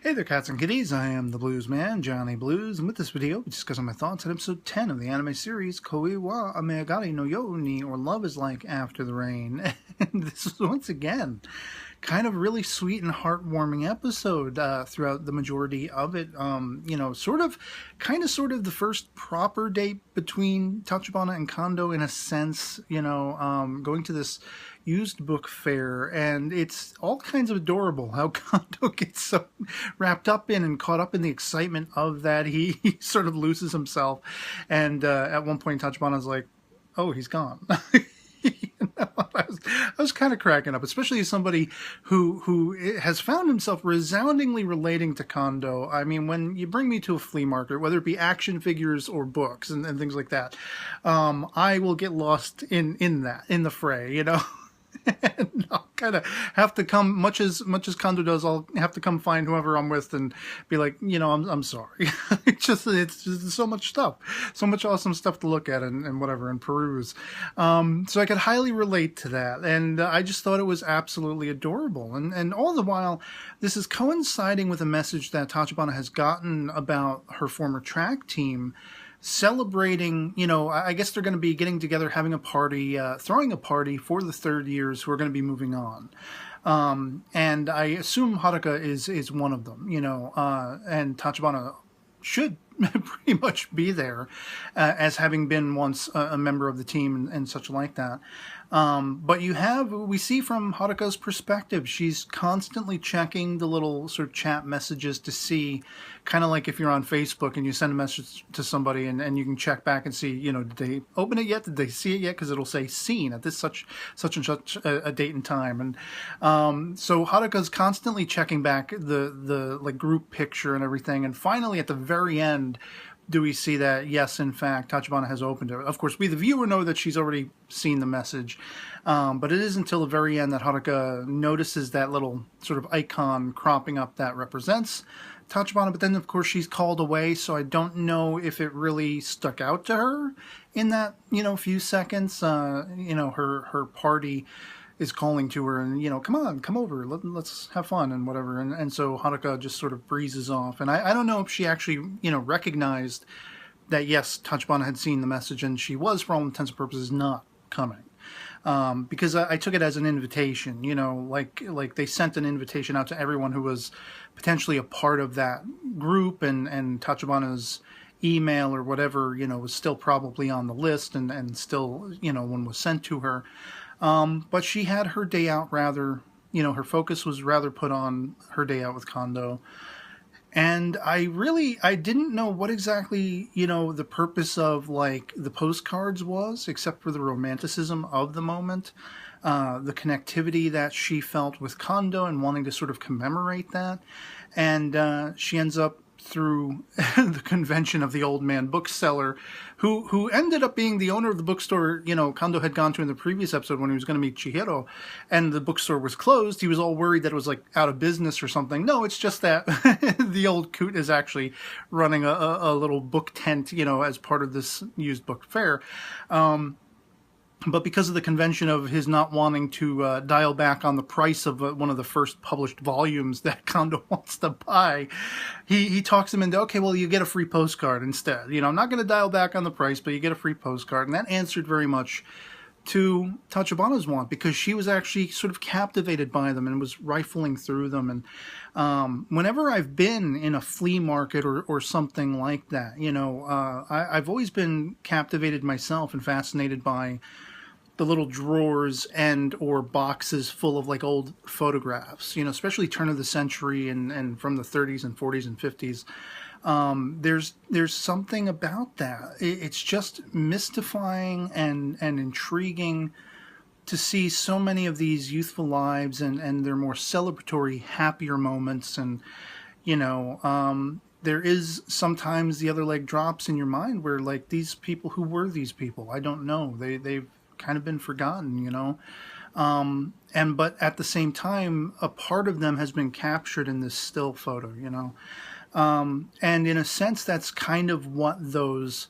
Hey there, cats and kitties. I am the Blues Man, Johnny Blues, and with this video, we discuss my thoughts on episode 10 of the anime series恋は雨上がりのように, or Love is Like After the Rain. And this is once again kind of really sweet and heartwarming episode throughout the majority of it. Sort of the first proper date between Tachibana and Kondo in a sense, going to this used book fair, and it's all kinds of adorable how Kondo gets so wrapped up in and caught up in the excitement of that he sort of loses himself, and at one point Tachibana's like, oh, he's gone. I was kind of cracking up, especially as somebody who has found himself resoundingly relating to Kondo. I mean, when you bring me to a flea market, whether it be action figures or books and things like that, I will get lost in the fray, And I'll kind of have to come, much as Kondo does, I'll have to come find whoever I'm with and be like, I'm sorry. it's just so much stuff, so much awesome stuff to look at and whatever and peruse. So I could highly relate to that, and I just thought it was absolutely adorable. And all the while, this is coinciding with a message that Tachibana has gotten about her former track team, celebrating, I guess they're going to be getting together, having a party, throwing a party for the third years who are going to be moving on. And I assume Haruka is one of them, and Tachibana should pretty much be there as having been once a member of the team and such like that. But we see from Haruka's perspective, she's constantly checking the little sort of chat messages to see, kind of like if you're on Facebook and you send a message to somebody and you can check back and see, did they open it yet? Did they see it yet? Because it'll say seen at this such and such a date and time. And so Haruka's constantly checking back the like group picture and everything. And finally, at the very end, do we see that, yes, in fact, Tachibana has opened it. Of course, we, the viewer, know that she's already seen the message. But it is until the very end that Haruka notices that little sort of icon cropping up that represents Tachibana. But then, of course, she's called away, so I don't know if it really stuck out to her in that, few seconds. Her party is calling to her and, come on, come over, let's have fun and whatever. And so Haruka just sort of breezes off. And I don't know if she actually, recognized that, yes, Tachibana had seen the message and she was, for all intents and purposes, not coming. Because I took it as an invitation, like they sent an invitation out to everyone who was potentially a part of that group, and Tachibana's email or whatever, was still probably on the list and still, one was sent to her. But she had her day out rather, her focus was rather put on her day out with Kondo. And I didn't know what exactly, the purpose of, like, the postcards was, except for the romanticism of the moment, the connectivity that she felt with Kondo and wanting to sort of commemorate that. And she ends up, through the convention of the old man bookseller, who ended up being the owner of the bookstore, Kondo had gone to in the previous episode when he was going to meet Chihiro, and the bookstore was closed. He was all worried that it was like out of business or something. No, it's just that the old coot is actually running a little book tent, as part of this used book fair. But because of the convention of his not wanting to dial back on the price of one of the first published volumes that Kondo wants to buy, he talks him into, okay, well, you get a free postcard instead. I'm not going to dial back on the price, but you get a free postcard. And that answered very much to Tachibana's want, because she was actually sort of captivated by them and was rifling through them. And whenever I've been in a flea market or something like that, I've always been captivated myself and fascinated by the little drawers and or boxes full of like old photographs, especially turn of the century and from the 30s and 40s and 50s. There's something about that. It's just mystifying and intriguing to see so many of these youthful lives and their more celebratory, happier moments. And, there is sometimes the other leg drops in your mind where, like, these people, who were these people? I don't know. They've kind of been forgotten, but at the same time, a part of them has been captured in this still photo, and in a sense, that's kind of what those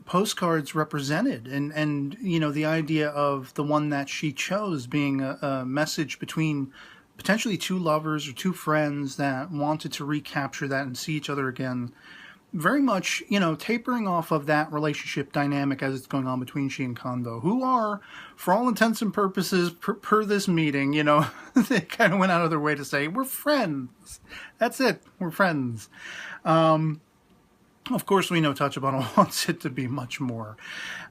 postcards represented. And the idea of the one that she chose being a message between potentially two lovers or two friends that wanted to recapture that and see each other again. Very much, tapering off of that relationship dynamic as it's going on between she and Kondo, who are, for all intents and purposes, per this meeting, they kind of went out of their way to say, we're friends. That's it. We're friends. Of course, we know Tachibana wants it to be much more.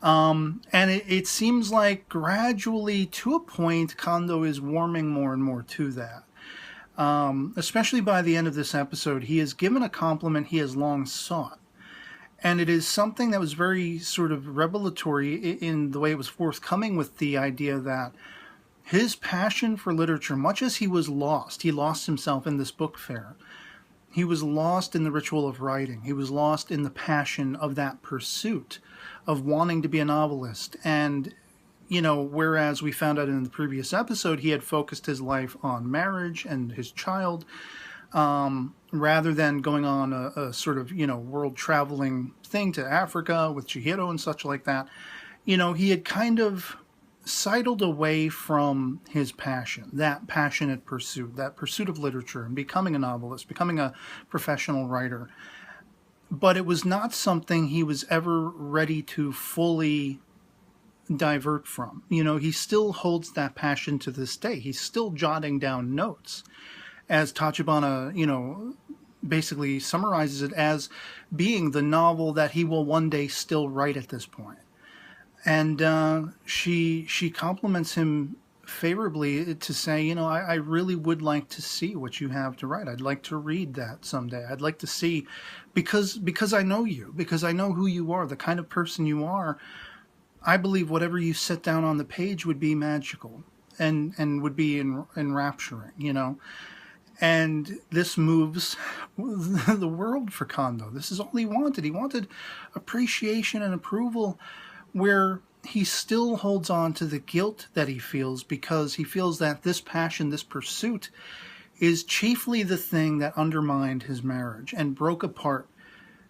And it seems like gradually, to a point, Kondo is warming more and more to that. Especially by the end of this episode, he is given a compliment he has long sought. And it is something that was very sort of revelatory in the way it was forthcoming with the idea that his passion for literature, much as he lost himself in this book fair. He was lost in the ritual of writing. He was lost in the passion of that pursuit of wanting to be a novelist. And whereas we found out in the previous episode, he had focused his life on marriage and his child, rather than going on a sort of, world traveling thing to Africa with Chihiro and such like that. He had kind of sidled away from his passion, that passionate pursuit, that pursuit of literature and becoming a novelist, becoming a professional writer. But it was not something he was ever ready to fully divert from. He still holds that passion to this day. He's still jotting down notes, as Tachibana, basically summarizes it as being the novel that he will one day still write at this point. And she compliments him favorably to say, I really would like to see what you have to write. I'd like to read that someday. I'd like to see, because I know you, because I know who you are, the kind of person you are. I believe whatever you set down on the page would be magical and would be enrapturing, And this moves the world for Kondo. This is all he wanted. He wanted appreciation and approval, where he still holds on to the guilt that he feels because he feels that this passion, this pursuit, is chiefly the thing that undermined his marriage and broke apart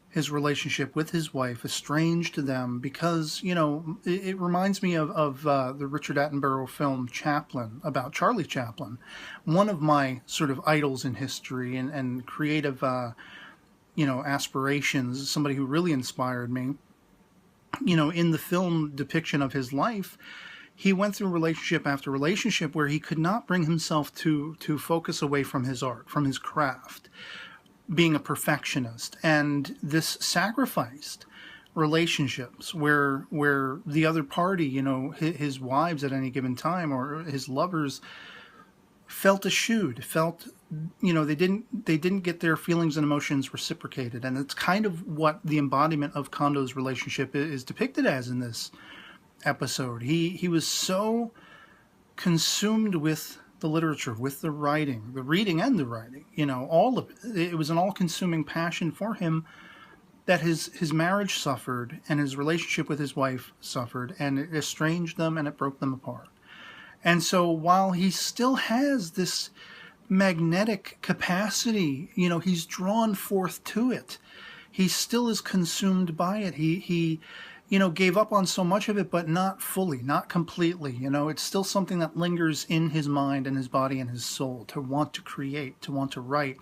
his relationship with his wife, estranged them, because, it reminds me of the Richard Attenborough film Chaplin, about Charlie Chaplin, one of my sort of idols in history and creative, aspirations, somebody who really inspired me. In the film depiction of his life, he went through relationship after relationship where he could not bring himself to focus away from his art, from his craft, being a perfectionist. And this sacrificed relationships where the other party, his wives at any given time or his lovers, felt eschewed, they didn't get their feelings and emotions reciprocated. And it's kind of what the embodiment of Kondo's relationship is depicted as in this episode. He was so consumed with the literature, with the writing, the reading and the writing, all of it. It was an all-consuming passion for him that his marriage suffered and his relationship with his wife suffered, and it estranged them and it broke them apart. And so while he still has this magnetic capacity, he's drawn forth to it. He still is consumed by it. He gave up on so much of it, but not fully, not completely. It's still something that lingers in his mind and his body and his soul, to want to create, to want to write.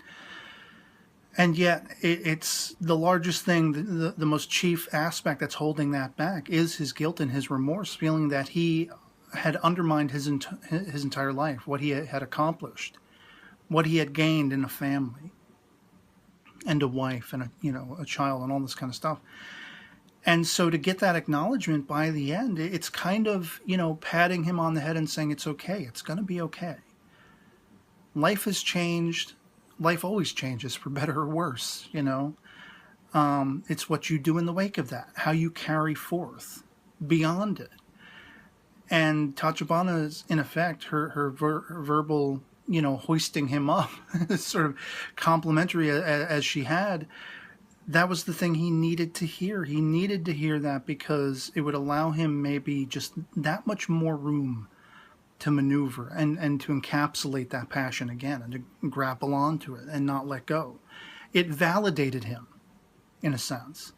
And yet it's the largest thing, the most chief aspect that's holding that back is his guilt and his remorse, feeling that he had undermined his entire life, what he had accomplished, what he had gained in a family and a wife and a child and all this kind of stuff. And so to get that acknowledgement by the end, it's kind of, patting him on the head and saying, it's okay. It's going to be okay. Life has changed. Life always changes, for better or worse, It's what you do in the wake of that, how you carry forth beyond it. And Tachibana is, in effect, her verbal, hoisting him up, sort of complimentary as she had. That was the thing he needed to hear. He needed to hear that because it would allow him maybe just that much more room to maneuver and to encapsulate that passion again and to grapple onto it and not let go. It validated him, in a sense.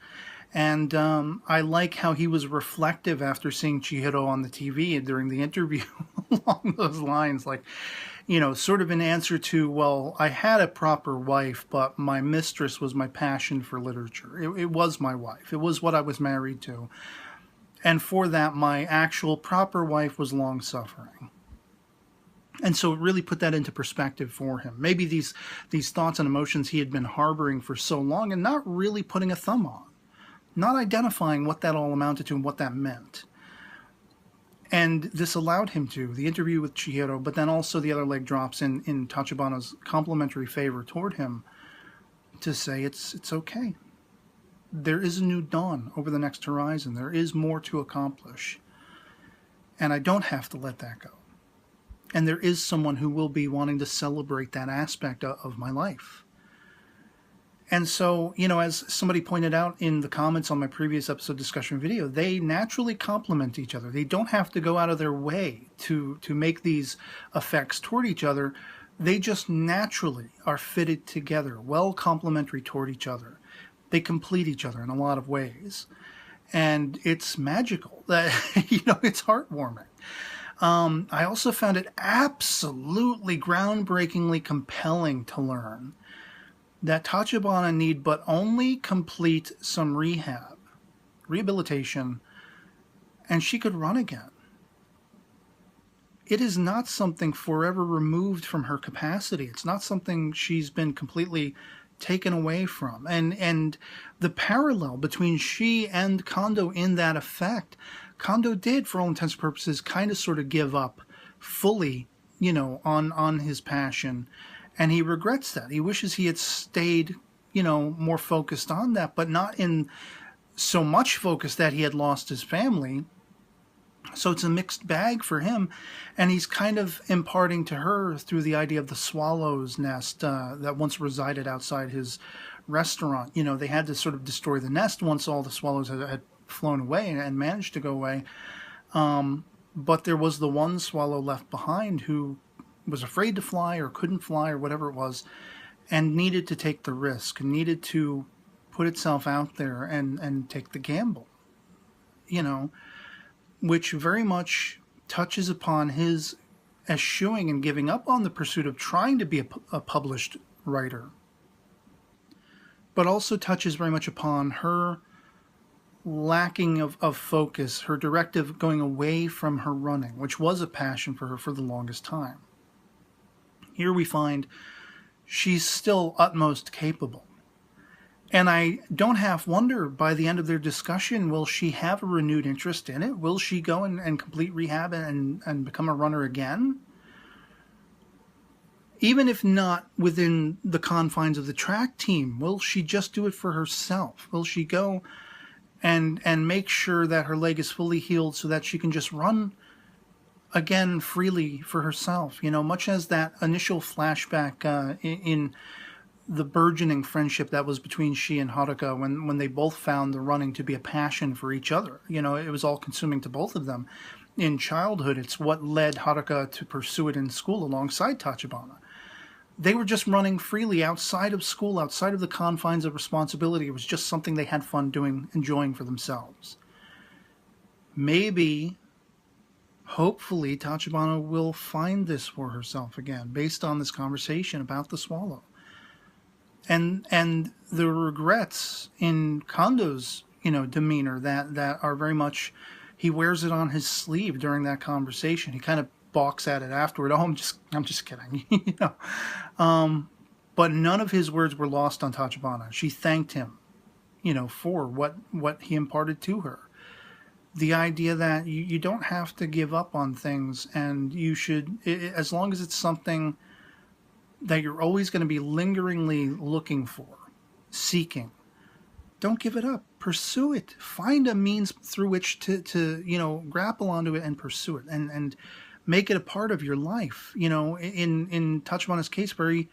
And I like how he was reflective after seeing Chihiro on the TV during the interview along those lines. Like, sort of an answer to, well, I had a proper wife, but my mistress was my passion for literature. It was my wife. It was what I was married to. And for that, my actual proper wife was long-suffering. And so it really put that into perspective for him. Maybe these thoughts and emotions he had been harboring for so long and not really putting a thumb on, not identifying what that all amounted to and what that meant. And this allowed him to, the interview with Chihiro, but then also the other leg drops in Tachibana's complimentary favor toward him, to say it's okay. There is a new dawn over the next horizon. There is more to accomplish. And I don't have to let that go. And there is someone who will be wanting to celebrate that aspect of my life. And so, as somebody pointed out in the comments on my previous episode discussion video, they naturally complement each other. They don't have to go out of their way to make these effects toward each other. They just naturally are fitted together, well complementary toward each other. They complete each other in a lot of ways. And it's magical. It's heartwarming. I also found it absolutely groundbreakingly compelling to learn that Tachibana need but only complete some rehabilitation, and she could run again. It is not something forever removed from her capacity. It's not something she's been completely taken away from. And the parallel between she and Kondo in that effect, Kondo did, for all intents and purposes, kind of sort of give up fully, on his passion. And he regrets that. He wishes he had stayed, more focused on that, but not in so much focus that he had lost his family. So it's a mixed bag for him. And he's kind of imparting to her through the idea of the swallow's nest that once resided outside his restaurant. They had to sort of destroy the nest once all the swallows had flown away and managed to go away. But there was the one swallow left behind who was afraid to fly or couldn't fly or whatever it was, and needed to take the risk, needed to put itself out there and take the gamble, which very much touches upon his eschewing and giving up on the pursuit of trying to be a published writer, but also touches very much upon her lacking of focus, her directive going away from her running, which was a passion for her for the longest time. Here we find she's still utmost capable. And I don't half wonder, by the end of their discussion, will she have a renewed interest in it? Will she go and complete rehab and become a runner again? Even if not within the confines of the track team, will she just do it for herself? Will she go and make sure that her leg is fully healed so that she can just run again freely for herself? Much as that initial flashback in the burgeoning friendship that was between she and Haruka when they both found the running to be a passion for each other. It was all consuming to both of them. In childhood, it's what led Haruka to pursue it in school alongside Tachibana. They were just running freely outside of school, outside of the confines of responsibility. It was just something they had fun doing, enjoying for themselves. Maybe, hopefully, Tachibana will find this for herself again, based on this conversation about the swallow. And the regrets in Kondo's, demeanor that are very much, he wears it on his sleeve during that conversation. He kind of balks at it afterward. Oh, I'm just kidding, But none of his words were lost on Tachibana. She thanked him, for what he imparted to her. The idea that you don't have to give up on things, and you should, as long as it's something that you're always going to be lingeringly looking for, seeking, don't give it up. Pursue it. Find a means through which to grapple onto it and pursue it, and make it a part of your life. In Tachibana's case, where he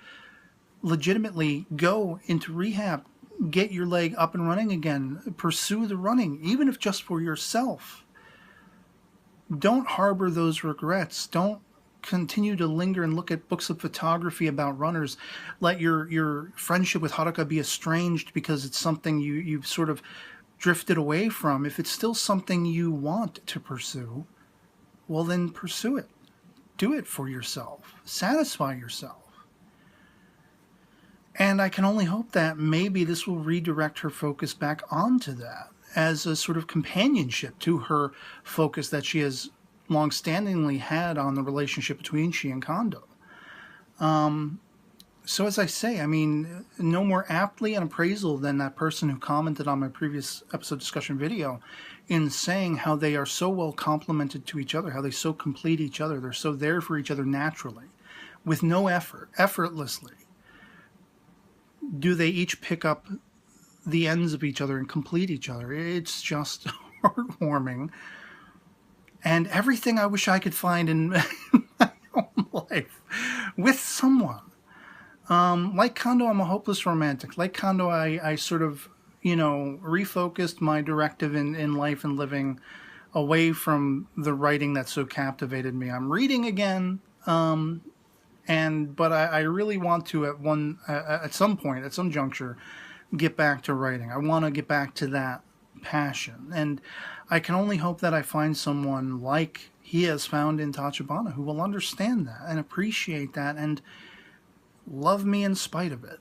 legitimately go into rehab, get your leg up and running again, pursue the running, even if just for yourself. Don't harbor those regrets. Don't continue to linger and look at books of photography about runners. Let your friendship with Haruka be estranged because it's something you've sort of drifted away from. If it's still something you want to pursue, well, then pursue it. do it for yourself. Satisfy yourself. And I can only hope that maybe this will redirect her focus back onto that as a sort of companionship to her focus that she has long-standingly had on the relationship between she and Kondo. So as I say, I mean, no more aptly an appraisal than that person who commented on my previous episode discussion video in saying how they are so well complemented to each other, how they so complete each other. They're so there for each other naturally, with no effort, effortlessly. Do they each pick up the ends of each other and complete each other? It's just heartwarming. And everything I wish I could find in my own life with someone. Like Kondo, I'm a hopeless romantic. Like Kondo, I sort of, refocused my directive in life and living away from the writing that so captivated me. I'm reading again, but I really want to at some point, at some juncture, get back to writing. I want to get back to that passion. And I can only hope that I find someone like he has found in Tachibana who will understand that and appreciate that and love me in spite of it.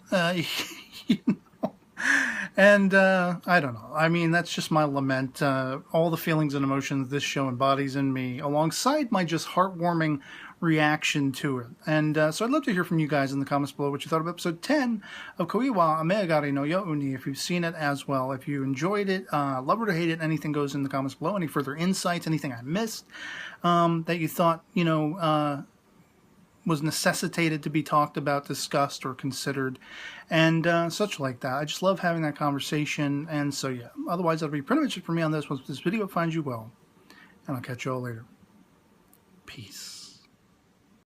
And I don't know. I mean, that's just my lament. All the feelings and emotions this show embodies in me, alongside my just heartwarming reaction to it. And so I'd love to hear from you guys in the comments below what you thought of episode 10 of恋は雨上がりのように, if you've seen it as well. If you enjoyed it, love or to hate it, anything goes in the comments below. Any further insights, anything I missed that you thought, was necessitated to be talked about, discussed, or considered, and such like that. I just love having that conversation. And so, yeah, otherwise that'll be pretty much it for me on this. Once this video finds you well, and I'll catch you all later. Peace.